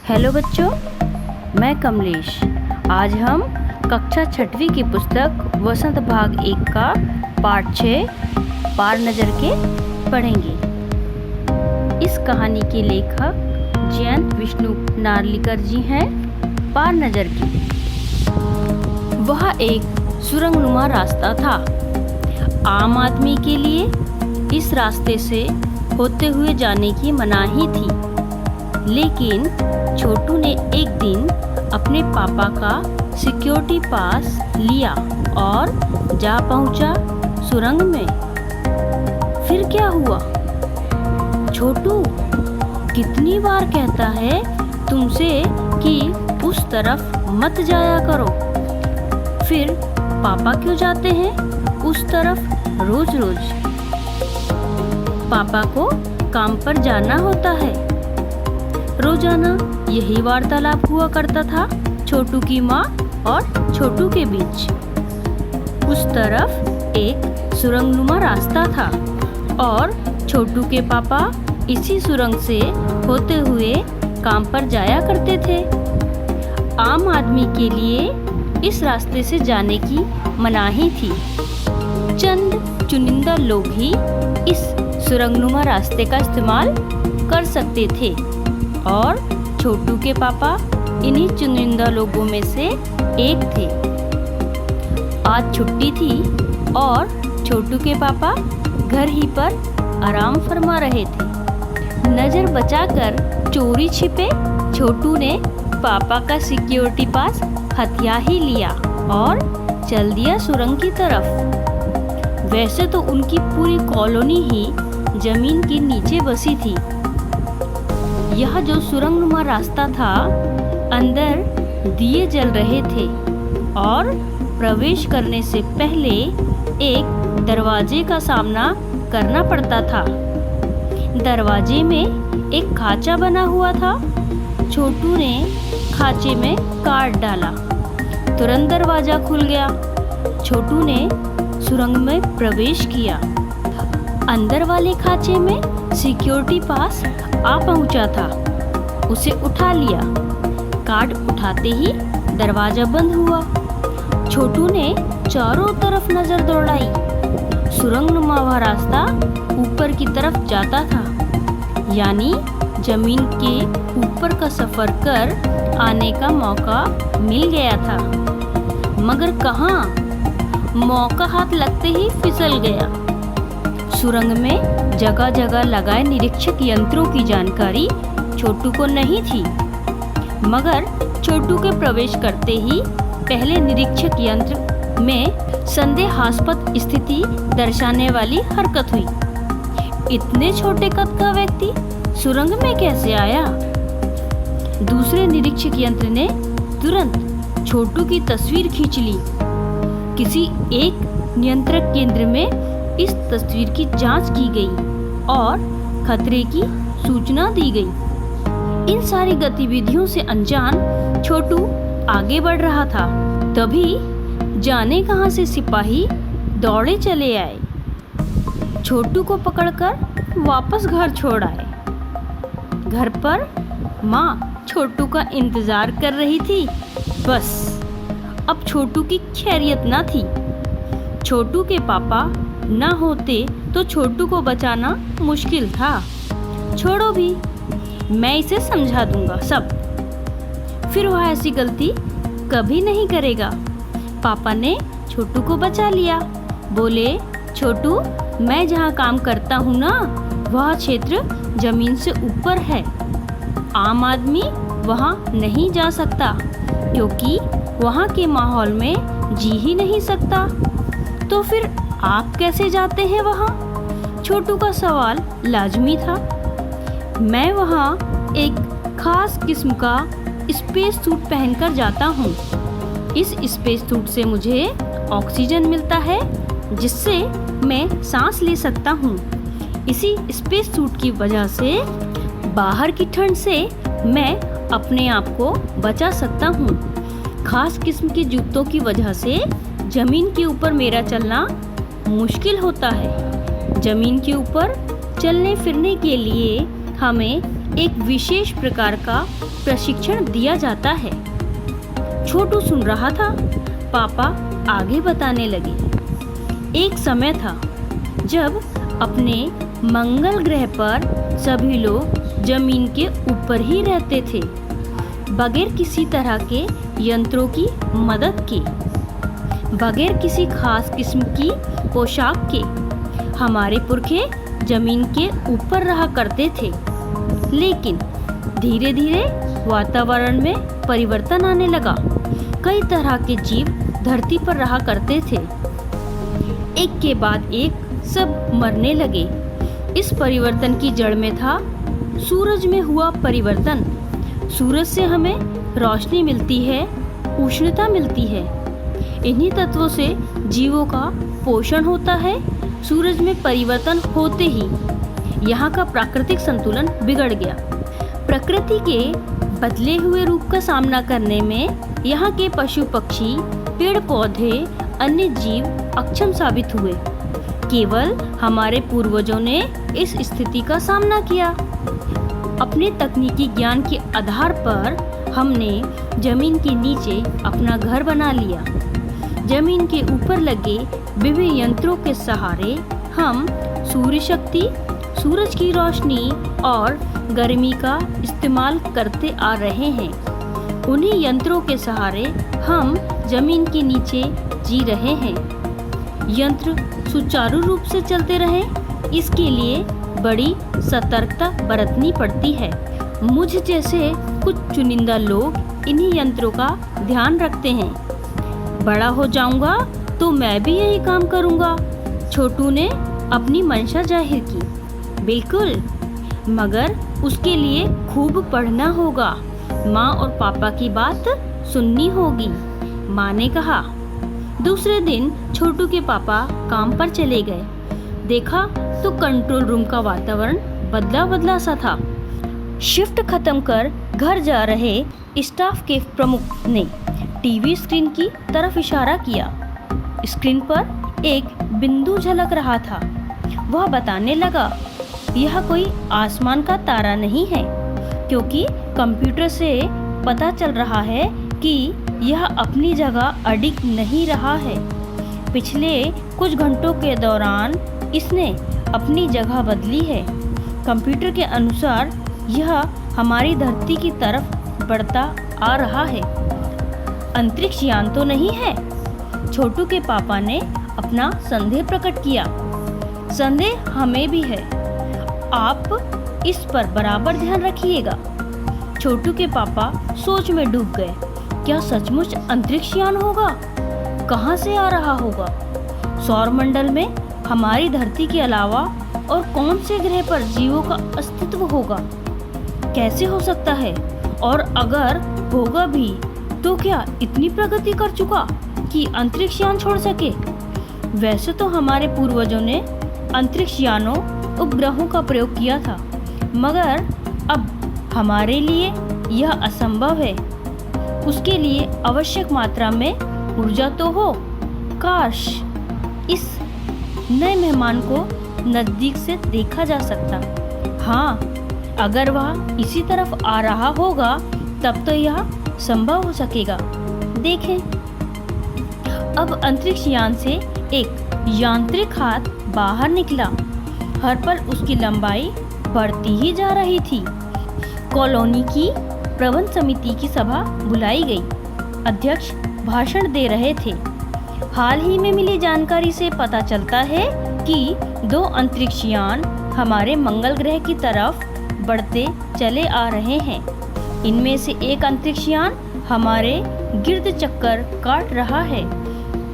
Hello बच्चों, मैं कमलेश। आज हम कक्षा 6वीं की पुस्तक वसंत भाग 1 का पाठ 6 पार नज़र के पढ़ेंगे। इस कहानी के लेखक जयंत विष्णु नार्लिकर जी हैं। पार नज़र की वह एक सुरंगनुमा रास्ता था। आम आदमी के लिए इस रास्ते से होते हुए जाने की मनाही थी, लेकिन छोटू ने एक दिन अपने पापा का सिक्योरिटी पास लिया और जा पहुंचा सुरंग में। फिर क्या हुआ? छोटू कितनी बार कहता है तुमसे कि उस तरफ मत जाया करो, फिर पापा क्यों जाते हैं उस तरफ रोज रोज? पापा को काम पर जाना होता है। रोजाना यही वार्तालाप हुआ करता था छोटू की माँ और छोटू के बीच। उस तरफ एक सुरंगनुमा रास्ता था और छोटू के पापा इसी सुरंग से होते हुए काम पर जाया करते थे। आम आदमी के लिए इस रास्ते से जाने की मनाही थी। चंद चुनिंदा लोग ही इस सुरंगनुमा रास्ते का इस्तेमाल कर सकते थे और छोटू के पापा इन्हीं चुनिंदा लोगों में से एक थे। आज छुट्टी थी और छोटू के पापा घर ही पर आराम फरमा रहे थे। नज़र बचाकर चोरी छिपे छोटू ने पापा का सिक्योरिटी पास हथिया ही लिया और चल दिया सुरंग की तरफ। वैसे तो उनकी पूरी कॉलोनी ही जमीन के नीचे बसी थी। यह जो सुरंगनुमा रास्ता था, अंदर दिए जल रहे थे और प्रवेश करने से पहले एक दरवाजे का सामना करना पड़ता था। दरवाजे में एक खांचा बना हुआ था। छोटू ने खांचे में काट डाला, तुरंत दरवाजा खुल गया। छोटू ने सुरंग में प्रवेश किया। अंदर वाले खांचे में सिक्योरिटी पास आ पहुंचा था। उसे उठा लिया। कार्ड उठाते ही दरवाजा बंद हुआ। छोटू ने चारों तरफ नजर दौड़ाई। सुरंगनुमा वह रास्ता ऊपर की तरफ जाता था, यानी जमीन के ऊपर का सफर कर आने का मौका मिल गया था। मगर कहाँ? मौका हाथ लगते ही फिसल गया। सुरंग में जगह जगह लगाए निरीक्षक यंत्रों की जानकारी छोटू को नहीं थी, मगर छोटू के प्रवेश करते ही पहले निरीक्षक यंत्र में संदेहास्पद स्थिति दर्शाने वाली हरकत हुई। इतने छोटे कद का व्यक्ति सुरंग में कैसे आया? दूसरे निरीक्षक यंत्र ने तुरंत छोटू की तस्वीर खींच ली। किसी एक नियंत्रक केंद्र में इस तस्वीर की जांच की गई और खतरे की सूचना दी गई। इन सारी गतिविधियों से अनजान छोटू आगे बढ़ रहा था। तभी जाने कहां से सिपाही दौड़े चले आए। छोटू को पकड़कर वापस घर छोड़ आए। घर पर माँ छोटू का इंतजार कर रही थी। बस अब छोटू की खैरियत न थी। छोटू के पापा ना होते तो छोटू को बचाना मुश्किल था। छोड़ो भी, मैं इसे समझा दूंगा सब। फिर वह ऐसी गलती कभी नहीं करेगा। पापा ने छोटू को बचा लिया। बोले, छोटू, मैं जहाँ काम करता हूँ ना, वह क्षेत्र जमीन से ऊपर है। आम आदमी वहाँ नहीं जा सकता क्योंकि वहाँ के माहौल में जी ही नहीं सकता। तो फिर आप कैसे जाते हैं वहाँ? छोटू का सवाल लाजमी था। मैं वहाँ एक खास किस्म का स्पेस सूट पहनकर जाता हूँ। इस स्पेस सूट से मुझे ऑक्सीजन मिलता है, जिससे मैं सांस ले सकता हूँ। इसी स्पेस सूट की वजह से बाहर की ठंड से मैं अपने आप को बचा सकता हूँ। खास किस्म के जूतों की वजह से जमीन के ऊपर मेरा चलना मुश्किल होता है। जमीन के ऊपर चलने फिरने के लिए हमें एक विशेष प्रकार का प्रशिक्षण दिया जाता है। छोटू सुन रहा था। पापा आगे बताने लगे। एक समय था जब अपने मंगल ग्रह पर सभी लोग जमीन के ऊपर ही रहते थे, बगैर किसी तरह के यंत्रों की मदद के, बगैर किसी खास किस्म की पोशाक के। हमारे पुरखे जमीन के ऊपर रहा करते थे। लेकिन धीरे धीरे वातावरण में परिवर्तन आने लगा। कई तरह के जीव धरती पर रहा करते थे। एक के बाद एक सब मरने लगे। इस परिवर्तन की जड़ में था सूरज में हुआ परिवर्तन। सूरज से हमें रोशनी मिलती है, उष्णता मिलती है। इन्हीं तत्वों से जीवों का पोषण होता है। सूरज में परिवर्तन होते ही यहाँ का प्राकृतिक संतुलन बिगड़ गया। प्रकृति के बदले हुए रूप का सामना करने में यहाँ के पशु पक्षी, पेड़ पौधे, अन्य जीव अक्षम साबित हुए। केवल हमारे पूर्वजों ने इस स्थिति का सामना किया। अपने तकनीकी ज्ञान के आधार पर हमने जमीन के नीचे अपना घर बना लिया। जमीन के ऊपर लगे विभिन्न यंत्रों के सहारे हम सूर्य शक्ति, सूरज की रोशनी और गर्मी का इस्तेमाल करते आ रहे हैं। उन्हीं यंत्रों के सहारे हम जमीन के नीचे जी रहे हैं। यंत्र सुचारू रूप से चलते रहें, इसके लिए बड़ी सतर्कता बरतनी पड़ती है। मुझ जैसे कुछ चुनिंदा लोग इन्हीं यंत्रों का ध्यान रखते हैं। बड़ा हो जाऊंगा तो मैं भी यही काम करूंगा, छोटू ने अपनी मंशा जाहिर की। बिल्कुल, मगर उसके लिए खूब पढ़ना होगा। माँ और पापा की बात सुननी होगी, माँ ने कहा। दूसरे दिन छोटू के पापा काम पर चले गए। देखा तो कंट्रोल रूम का वातावरण बदला बदला सा था। शिफ्ट खत्म कर घर जा रहे स्टाफ के प्रमुख ने टीवी स्क्रीन की तरफ इशारा किया। स्क्रीन पर एक बिंदु झलक रहा था। वह बताने लगा, यह कोई आसमान का तारा नहीं है, क्योंकि कंप्यूटर से पता चल रहा है कि यह अपनी जगह अडिग नहीं रहा है। पिछले कुछ घंटों के दौरान इसने अपनी जगह बदली है। कंप्यूटर के अनुसार यह हमारी धरती की तरफ बढ़ता आ रहा है। अंतरिक्ष यान तो नहीं है? छोटू के पापा ने अपना संदेह प्रकट किया। संदेह हमें भी है, आप इस पर बराबर ध्यान रखिएगा। छोटू के पापा सोच में डूब गए। क्या सचमुच अंतरिक्ष यान होगा? कहाँ से आ रहा होगा? सौरमंडल में हमारी धरती के अलावा और कौन से ग्रह पर जीवों का अस्तित्व होगा? कैसे हो सकता है? और अगर होगा भी तो क्या इतनी प्रगति कर चुका कि अंतरिक्ष यान छोड़ सके? वैसे तो हमारे पूर्वजों ने अंतरिक्ष यानों, उपग्रहों का प्रयोग किया था, मगर अब हमारे लिए यह असंभव है। उसके लिए आवश्यक मात्रा में ऊर्जा तो हो। काश इस नए मेहमान को नज़दीक से देखा जा सकता। हाँ, अगर वह इसी तरफ आ रहा होगा तब तो यह संभव हो सकेगा। देखें, अब अंतरिक्ष यान से एक यांत्रिक हाथ बाहर निकला। हर पल उसकी लंबाई बढ़ती ही जा रही थी। कॉलोनी की प्रबंध समिति की सभा बुलाई गई। अध्यक्ष भाषण दे रहे थे। हाल ही में मिली जानकारी से पता चलता है कि 2 अंतरिक्ष यान हमारे मंगल ग्रह की तरफ बढ़ते चले आ रहे हैं। इनमें से एक अंतरिक्ष यान हमारे गिर्द चक्कर काट रहा है।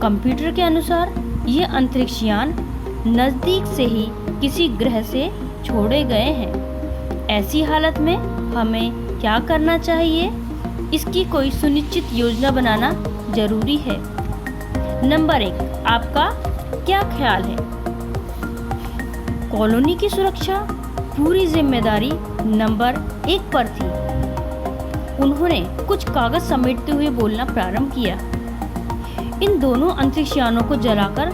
कंप्यूटर के अनुसार ये अंतरिक्ष यान नज़दीक से ही किसी ग्रह से छोड़े गए हैं। ऐसी हालत में हमें क्या करना चाहिए? इसकी कोई सुनिश्चित योजना बनाना जरूरी है। नंबर 1, आपका क्या ख्याल है? कॉलोनी की सुरक्षा पूरी जिम्मेदारी नंबर 1 पर थी। उन्होंने कुछ कागज समेटते हुए बोलना प्रारंभ किया। इन दोनों अंतरिक्ष यानों को जलाकर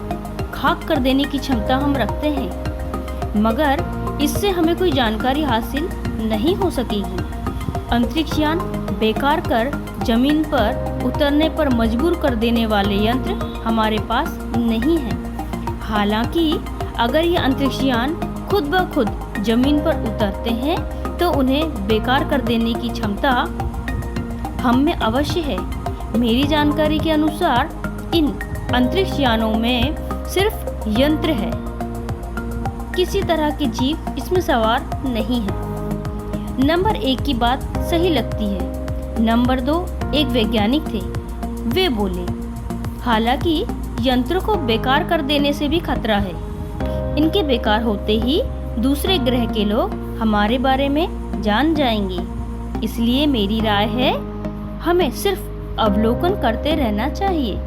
खाक कर देने की क्षमता हम रखते हैं, मगर इससे हमें कोई जानकारी हासिल नहीं हो सकेगी। अंतरिक्ष यान बेकार कर जमीन पर उतरने पर मजबूर कर देने वाले यंत्र हमारे पास नहीं है। हालांकि अगर ये अंतरिक्ष यान खुद ब खुद जमीन पर उतरते हैं तो उन्हें बेकार कर देने की क्षमता हम में अवश्य है। मेरी जानकारी के अनुसार इन अंतरिक्ष यानों में सिर्फ यंत्र है, किसी तरह की जीव इसमें सवार नहीं है। नंबर 1 की बात सही लगती है। नंबर 2 एक वैज्ञानिक थे, वे बोले हालांकि यंत्रों को बेकार कर देने से भी खतरा है। इनके बेकार होते ही दूसरे ग्रह के लोग हमारे बारे में जान जाएंगे। इसलिए मेरी राय है हमें सिर्फ अवलोकन करते रहना चाहिए।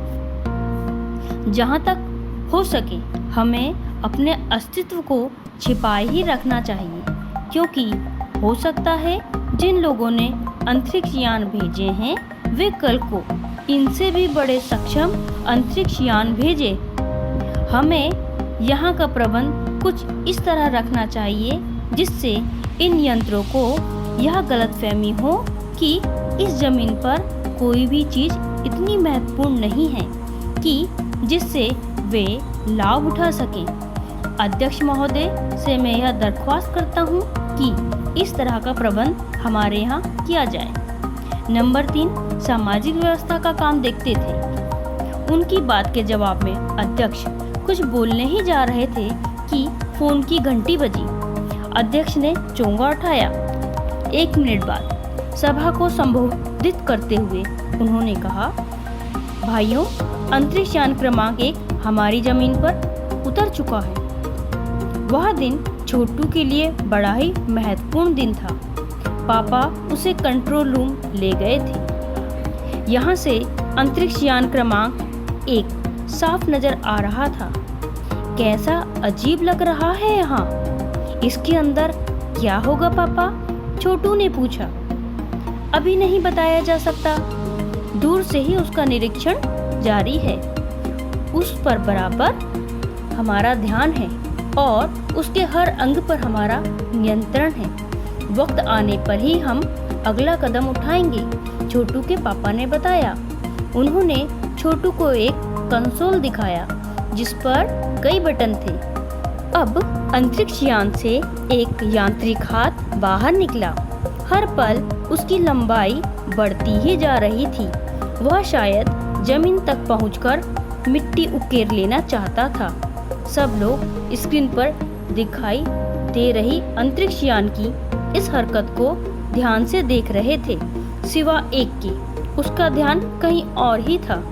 जहाँ तक हो सके हमें अपने अस्तित्व को छिपाए ही रखना चाहिए, क्योंकि हो सकता है जिन लोगों ने अंतरिक्ष यान भेजे हैं वे कल को इनसे भी बड़े सक्षम अंतरिक्ष यान भेजे। हमें यहाँ का प्रबंध कुछ इस तरह रखना चाहिए जिससे इन यंत्रों को यह गलतफहमी हो कि इस जमीन पर कोई भी चीज़ इतनी महत्वपूर्ण नहीं है कि जिससे वे लाभ उठा सकें। अध्यक्ष महोदय से मैं यह दरख्वास्त करता हूँ कि इस तरह का प्रबंध हमारे यहाँ किया जाए। नंबर 3 सामाजिक व्यवस्था का काम देखते थे। उनकी बात के जवाब में अध्यक्ष कुछ बोलने ही जा रहे थे कि फोन की घंटी बजी। अध्यक्ष ने चोंगा उठाया। 1 मिनट बाद सभा को संबोधित करते हुए उन्होंने कहा, भाइयों, अंतरिक्ष यान क्रमांक 1 हमारी जमीन पर उतर चुका है। वह दिन छोटू के लिए बड़ा ही महत्वपूर्ण दिन था। पापा उसे कंट्रोल रूम ले गए थे। यहाँ से अंतरिक्ष यान क्रमांक 1 साफ नजर आ रहा था। कैसा अजीब लग रहा है यहाँ। इसके अंदर क्या होगा पापा? छोटू ने पूछा। अभी नहीं बताया जा सकता, दूर से ही उसका निरीक्षण जारी है। उस पर बराबर हमारा ध्यान है और उसके हर अंग पर हमारा नियंत्रण है। वक्त आने पर ही हम अगला कदम उठाएंगे, छोटू के पापा ने बताया। उन्होंने छोटू को एक कंसोल दिखाया जिस पर कई बटन थे। अब अंतरिक्ष यान से एक यांत्रिक हाथ बाहर निकला। हर पल उसकी लंबाई बढ़ती ही जा रही थी। वह शायद जमीन तक पहुंचकर मिट्टी उकेर लेना चाहता था। सब लोग स्क्रीन पर दिखाई दे रही अंतरिक्ष यान की इस हरकत को ध्यान से देख रहे थे, सिवा एक के। उसका ध्यान कहीं और ही था।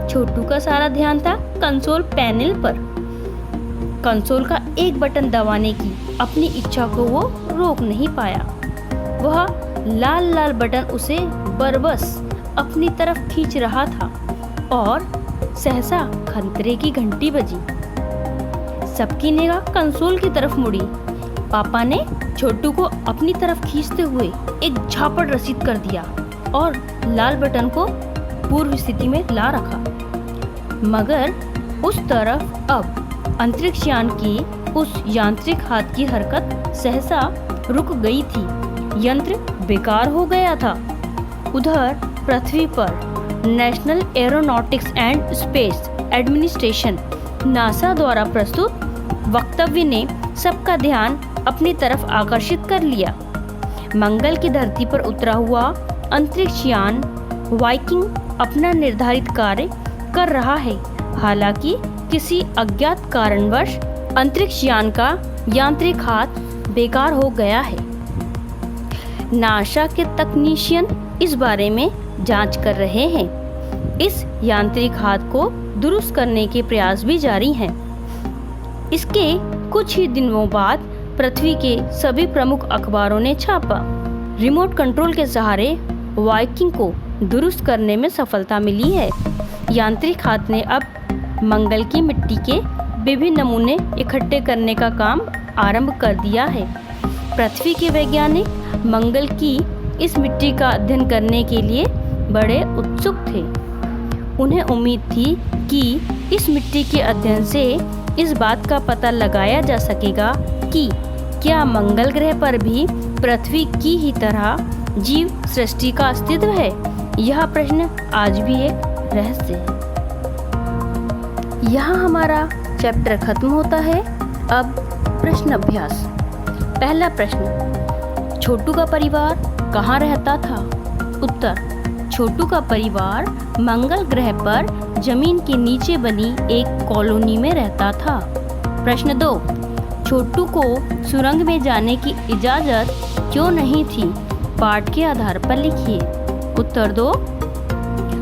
छोटू का सारा ध्यान था कंसोल पैनल पर। कंसोल का एक बटन दबाने की अपनी इच्छा को वो रोक नहीं पाया। वह लाल लाल बटन उसे बरबस अपनी तरफ खींच रहा था और सहसा खतरे की घंटी बजी। सबकी निगाह कंसोल की तरफ मुड़ी। पापा ने छोटू को अपनी तरफ खींचते हुए एक झापड़ रसीद कर दिया और लाल बटन को पूर्व स्थिति में ला रखा। मगर उस तरफ अब अंतरिक्ष यान की उस यांत्रिक हाथ की हरकत सहसा रुक गई थी। यंत्र बेकार हो गया था। उधर पृथ्वी पर national aeronautics and space administration NASA द्वारा प्रस्तुत वक्तव्य ने सबका ध्यान अपनी तरफ आकर्षित कर लिया। मंगल की धरती पर उतरा हुआ अंतरिक्ष यान वाइकिंग अपना निर्धारित कार्य कर रहा है। हालांकि किसी अज्ञात कारणवश अंतरिक्ष यान का यांत्रिक हाथ बेकार हो गया है। नासा के तकनीशियन इस बारे में जांच कर रहे हैं। इस यांत्रिक हाथ को दुरुस्त करने के प्रयास भी जारी हैं। इसके कुछ ही दिनों बाद पृथ्वी के सभी प्रमुख अखबारों ने छापा। रिमोट कंट्रोल के सहारे वाइकिंग को दुरुस्त करने में सफलता मिली है। यांत्रिक हाथ ने अब मंगल की मिट्टी के विभिन्न नमूने इकट्ठे करने का काम आरंभ कर दिया है। पृथ्वी के वैज्ञानिक मंगल की इस मिट्टी का अध्ययन करने के लिए बड़े उत्सुक थे। उन्हें उम्मीद थी कि इस मिट्टी के अध्ययन से इस बात का पता लगाया जा सकेगा कि क्या मंगल ग्रह पर भी पृथ्वी की ही तरह जीव सृष्टि का अस्तित्व है? यह प्रश्न आज भी एक रहस्य है। यहाँ हमारा चैप्टर खत्म होता है। अब प्रश्न अभ्यास। पहला प्रश्न, छोटू का परिवार कहाँ रहता था? उत्तर, छोटू का परिवार मंगल ग्रह पर जमीन के नीचे बनी एक कॉलोनी में रहता था। प्रश्न 2, छोटू को सुरंग में जाने की इजाज़त क्यों नहीं थी? पाठ के आधार पर लिखिए। उत्तर 2,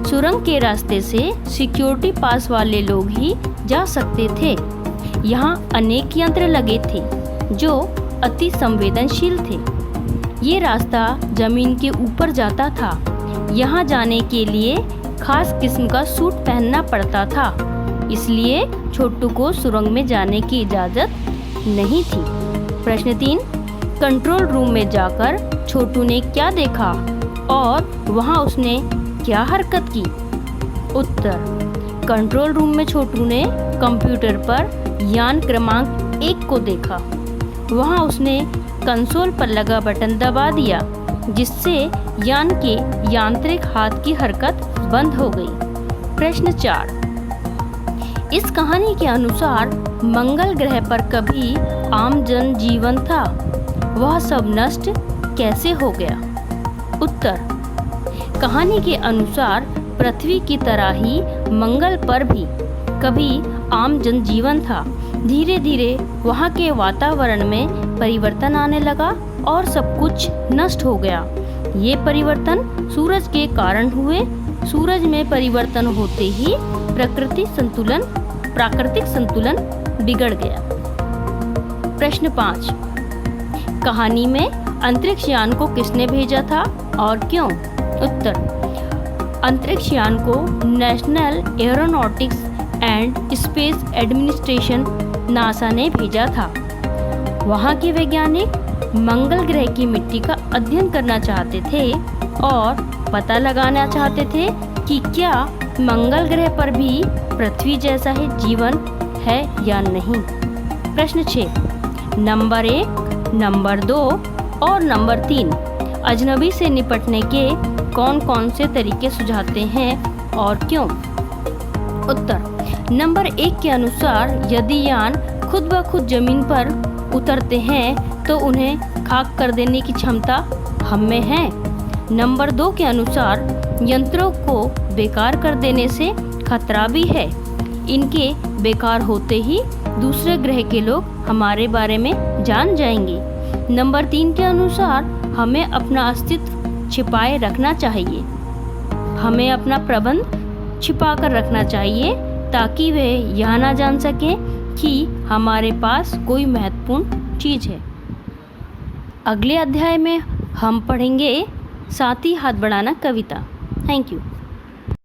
सुरंग के रास्ते से सिक्योरिटी पास वाले लोग ही जा सकते थे। यहाँ अनेक यंत्र लगे थे जो अति संवेदनशील थे। ये रास्ता जमीन के ऊपर जाता था। यहाँ जाने के लिए खास किस्म का सूट पहनना पड़ता था, इसलिए छोटू को सुरंग में जाने की इजाज़त नहीं थी। प्रश्न 3, कंट्रोल रूम में जाकर छोटू ने क्या देखा और वहाँ उसने क्या हरकत की? उत्तर, कंट्रोल रूम में छोटू ने कंप्यूटर पर यान क्रमांक 1 को देखा। वहाँ उसने कंसोल पर लगा बटन दबा दिया, जिससे यान के यांत्रिक हाथ की हरकत बंद हो गई। प्रश्न 4, इस कहानी के अनुसार मंगल ग्रह पर कभी आम जन जीवन था, वह सब नष्ट कैसे हो गया? उत्तर, कहानी के अनुसार पृथ्वी की तरह ही मंगल पर भी कभी आम जनजीवन था। धीरे धीरे वहाँ के वातावरण में परिवर्तन आने लगा और सब कुछ नष्ट हो गया। ये परिवर्तन सूरज के कारण हुए। सूरज में परिवर्तन होते ही प्राकृतिक संतुलन बिगड़ गया। प्रश्न 5, कहानी में अंतरिक्ष यान को किसने भेजा था और क्यों? उत्तर, अंतरिक्ष यान को national aeronautics and space administration NASA ने भेजा था। वहाँ के वैज्ञानिक मंगल ग्रह की मिट्टी का अध्ययन करना चाहते थे और पता लगाना चाहते थे कि क्या मंगल ग्रह पर भी पृथ्वी जैसा ही जीवन है या नहीं। प्रश्न 6, नंबर 1, नंबर 2 और नंबर 3 अजनबी से निपटने के कौन कौन से तरीके सुझाते हैं और क्यों? उत्तर, नंबर 1 के अनुसार यदि यान खुद ब खुद जमीन पर उतरते हैं तो उन्हें खाक कर देने की क्षमता हम में है। नंबर 2 के अनुसार यंत्रों को बेकार कर देने से खतरा भी है। इनके बेकार होते ही दूसरे ग्रह के लोग हमारे बारे में जान जाएंगे। नंबर 3 के अनुसार हमें अपना अस्तित्व छिपाए रखना चाहिए। हमें अपना प्रबंध छिपा कर रखना चाहिए ताकि वे यह ना जान सकें कि हमारे पास कोई महत्वपूर्ण चीज़ है। अगले अध्याय में हम पढ़ेंगे साथ ही हाथ बढ़ाना कविता। Thank you.